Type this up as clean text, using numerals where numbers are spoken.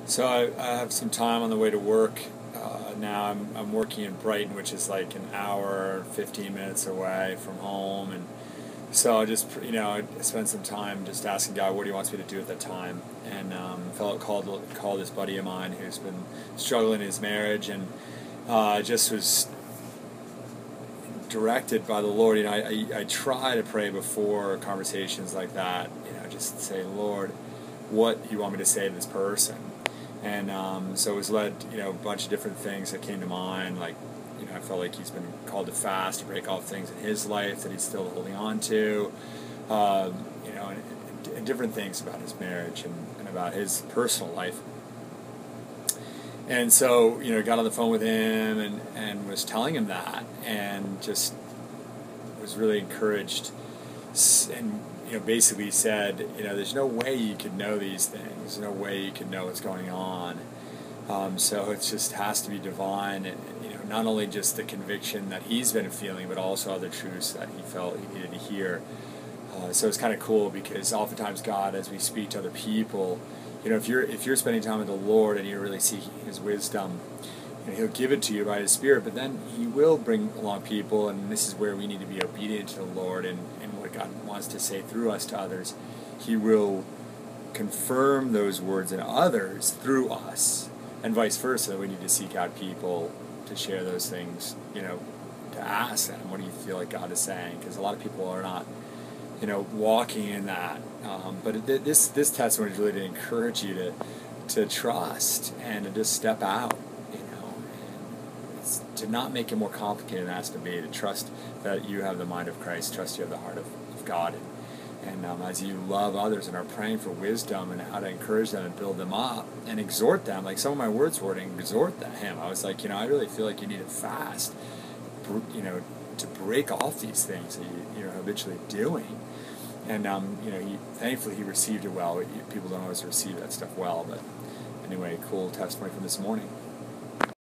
So I have some time on the way to work. Now I'm working in Brighton, which is like an hour, 15 minutes away from home, and so I just I spent some time just asking God what He wants me to do at that time. And a fellow called this buddy of mine who's been struggling in his marriage, and just was directed by the Lord. I try to pray before conversations like that. Just say, Lord, what do you want me to say to this person? And so it was led, a bunch of different things that came to mind. Like, I felt like he's been called to fast to break off things in his life that he's still holding on to. And different things about his marriage and about his personal life. And so, got on the phone with him and was telling him that, and just was really encouraged. And basically said, there's no way you could know these things. There's no way you could know what's going on. So it just has to be divine. And, not only just the conviction that he's been feeling, but also other truths that he felt he needed to hear. So it's kind of cool because oftentimes God, as we speak to other people, if you're spending time with the Lord and you're really seeking His wisdom, He'll give it to you by His Spirit, but then He will bring along people, and this is where we need to be obedient to the Lord and what God wants to say through us to others. He will confirm those words in others through us, and vice versa. We need to seek out people to share those things, to ask them, what do you feel like God is saying? Because a lot of people are not, walking in that. But this testimony is really to encourage you to trust and to just step out, to not make it more complicated than it has to be, to trust that you have the mind of Christ, trust you have the heart of God. And as you love others and are praying for wisdom and how to encourage them and build them up and exhort them, like some of my words were to exhort him. I was like, I really feel like you need to fast, to break off these things that you're habitually doing. And, thankfully he received it well. People don't always receive that stuff well, but anyway, cool testimony from this morning.